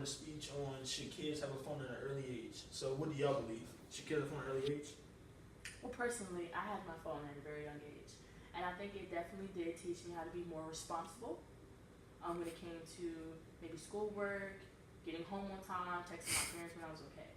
a speech on should kids have a phone at an early age. So what do y'all believe? Should kids have a phone at an early age? Well, personally, I had my phone at a very young age, and I think it definitely did teach me how to be more responsible when it came to maybe schoolwork, getting home on time, texting my parents when I was okay.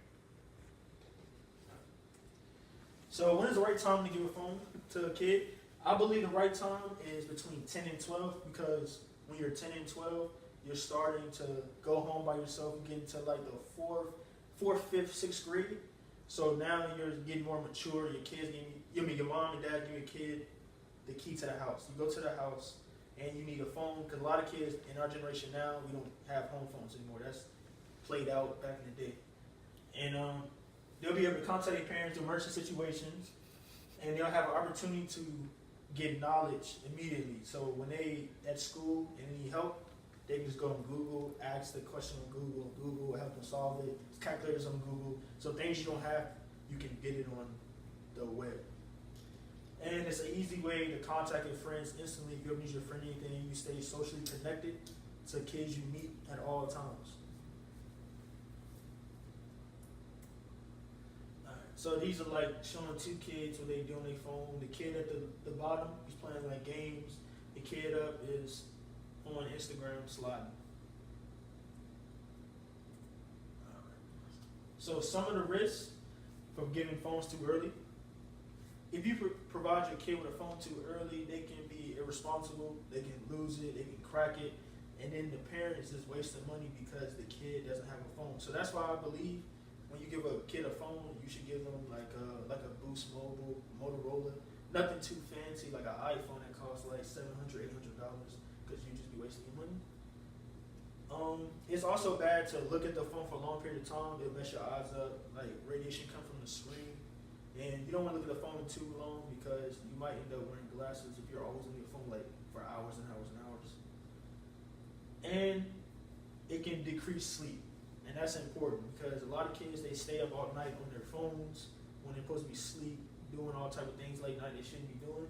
So when is the right time to give a phone to a kid? I believe the right time is between 10 and 12 because when you're 10 and 12, you're starting to go home by yourself and get into like the fourth, fifth, sixth grade. So now you're getting more mature. Your kids, your mom and dad give your kid the key to the house. You go to the house and you need a phone because a lot of kids in our generation now we don't have home phones anymore. That's played out back in the day, and they'll be able to contact their parents in emergency situations, and they'll have an opportunity to get knowledge immediately. So when they at school and need help, they can just go on Google, ask the question on Google. Google will help them solve it. Calculators on Google. So things you don't have, you can get it on the web. And it's an easy way to contact your friends instantly. If you ever need your friend anything, you stay socially connected to kids you meet at all times. So these are like showing two kids what they do on their phone. The kid at the bottom, he's playing like games. The kid up is on Instagram sliding. So some of the risks from giving phones too early. If you provide your kid with a phone too early, they can be irresponsible, they can lose it, they can crack it, and then the parents is wasting money because the kid doesn't have a phone. So that's why I believe when you give a kid a phone, you should give them like a Boost Mobile, Motorola, nothing too fancy like an iPhone that costs like $700, $800 because you just be wasting your money. It's also bad to look at the phone for a long period of time. It'll mess your eyes up. Like radiation come from the screen, and you don't want to look at the phone too long because you might end up wearing glasses if you're always on your phone like for hours and hours and hours. And it can decrease sleep. And that's important because a lot of kids, they stay up all night on their phones when they're supposed to be asleep, doing all type of things late night they shouldn't be doing.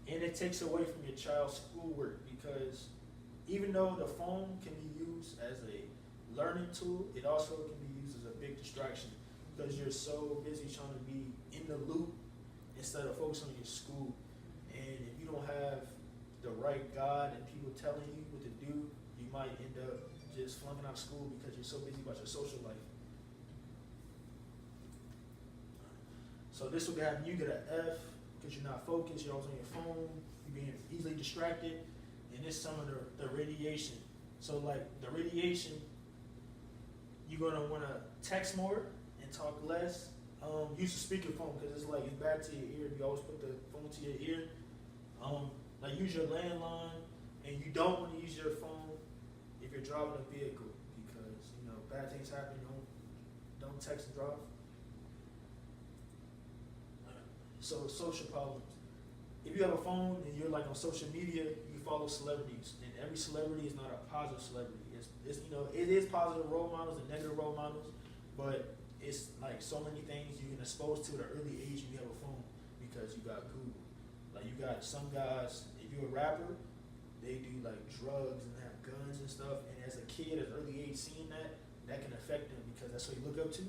And it takes away from your child's schoolwork because even though the phone can be used as a learning tool, it also can be used as a big distraction because you're so busy trying to be in the loop instead of focusing on your school. And if you don't have the right guide and people telling you what to do, you might end up just flunking out of school because you're so busy about your social life. So this will have you get an F because you're not focused, you're always on your phone, you're being easily distracted, and it's some of the radiation. So like the radiation, you're gonna wanna text more and talk less. Use a speakerphone because it's bad to your ear if you always put the phone to your ear. Like use your landline, and you don't want to use your phone if you're driving a vehicle because bad things happen. Don't text and drive. So social problems. If you have a phone and you're like on social media, you follow celebrities, and every celebrity is not a positive celebrity. It is positive role models and negative role models, but it's like so many things you can expose to at an early age when you have a phone because you got Google. Like you got some guys, if you're a rapper, they do like drugs and have guns and stuff, and as a kid at an early age seeing that can affect them because that's what you look up to.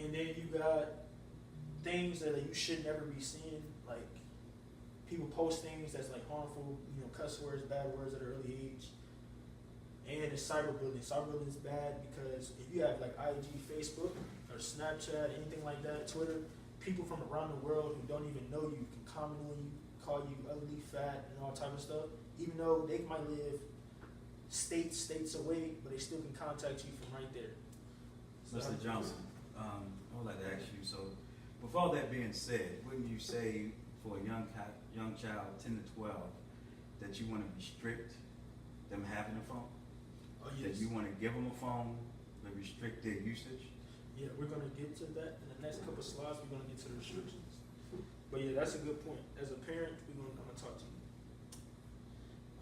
And then you got things that you should never be seeing, like people post things that's like harmful, cuss words, bad words at an early age. And it's cyberbullying. Cyberbullying is bad because if you have like IG, Facebook, or Snapchat, anything like that, Twitter, people from around the world who don't even know you can comment on you, call you ugly, fat, and all type of stuff, even though they might live states away, but they still can contact you from right there. Mr. Johnson, I would like to ask you, so with all that being said, wouldn't you say for a young child, 10 to 12, that you want to restrict them having a phone? Oh, yes. That you want to give them a phone, but restrict their usage? Yeah, we're going to get to that. In the next couple of slides, we're going to get to the restrictions. But yeah, that's a good point. As a parent, I'm going to talk to you.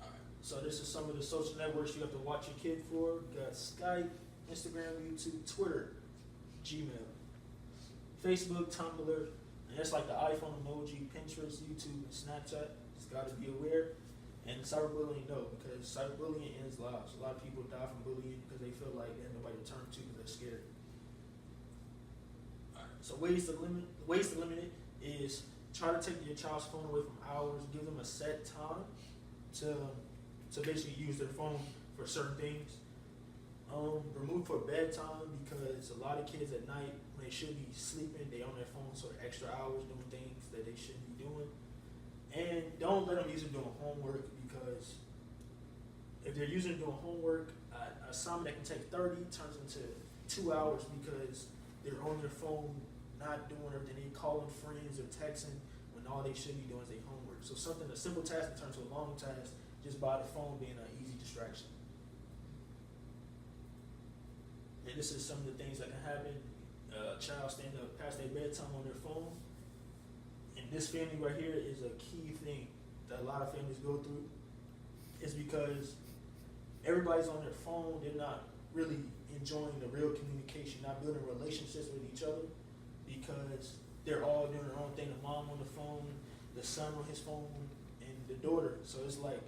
All right. So this is some of the social networks you have to watch your kid for. You got Skype, Instagram, YouTube, Twitter, Gmail, Facebook, Tumblr, and that's like the iPhone emoji, Pinterest, YouTube, and Snapchat. Just got to be aware. And cyberbullying, no, because cyberbullying ends lives. A lot of people die from bullying because they feel like they have nobody to turn to because they're scared. Alright, so ways to limit it is try to take your child's phone away from hours. Give them a set time to basically use their phone for certain things. Remove for bedtime because a lot of kids at night when they should be sleeping, they on their phones for extra hours doing things that they shouldn't be doing. And don't let them use it doing homework because if they're using it doing homework, an assignment that can take 30 turns into 2 hours because they're on their phone not doing everything. They calling friends or texting when all they should be doing is their homework. So a simple task that turns to a long task just by the phone being an easy distraction. And this is some of the things that can happen. A child standing up past their bedtime on their phone. And this family right here is a key thing that a lot of families go through. It's because everybody's on their phone. They're not really enjoying the real communication, not building relationships with each other because they're all doing their own thing. The mom on the phone, the son on his phone, and the daughter. So it's like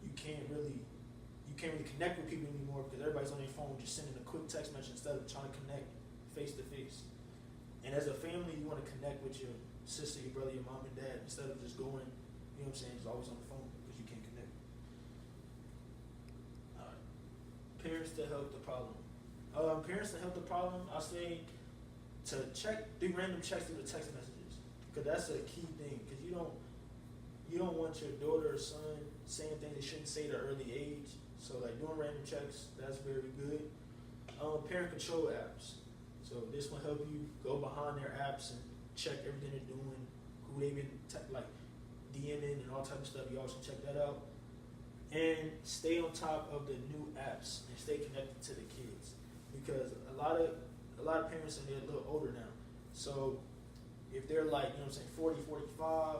you can't really connect with people anymore because everybody's on their phone just sending a quick text message instead of trying to connect face to face. And as a family, you want to connect with your sister, your brother, your mom and dad instead of just going, you know what I'm saying, just always on the phone because you can't connect. Alright. Parents to help the problem. I say to do random checks through the text messages because that's a key thing because you don't want your daughter or son saying things they shouldn't say at an early age. So like doing random checks, that's very good. Parent control apps. So this will help you go behind their apps and check everything they're doing, who they've been like DMing and all type of stuff. You also check that out. And stay on top of the new apps and stay connected to the kids because a lot of parents and they're a little older now. So if they're like, you know what I'm saying, 40, 45,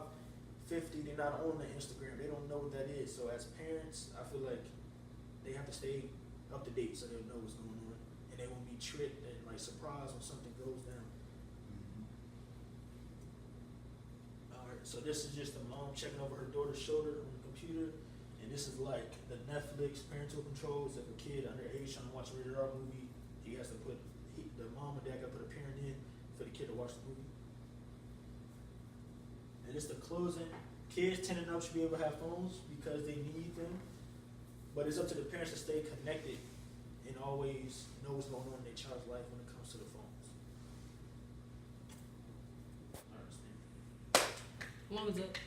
50, they're not on the Instagram. They don't know what that is. So as parents, I feel like they have to stay up to date so they'll know what's going on and they won't be tricked and like surprised when something goes down. Alright, so this is just a mom checking over her daughter's shoulder on the computer, and this is like the Netflix parental controls. If a kid underage trying to watch a rated R movie, the mom or dad got to put a parent in for the kid to watch the movie. And it's the closing. Kids 10 and up should be able to have phones because they need them, but it's up to the parents to stay connected and always know what's going on in their child's life when it comes to the phones. All right, Steve. How long is that?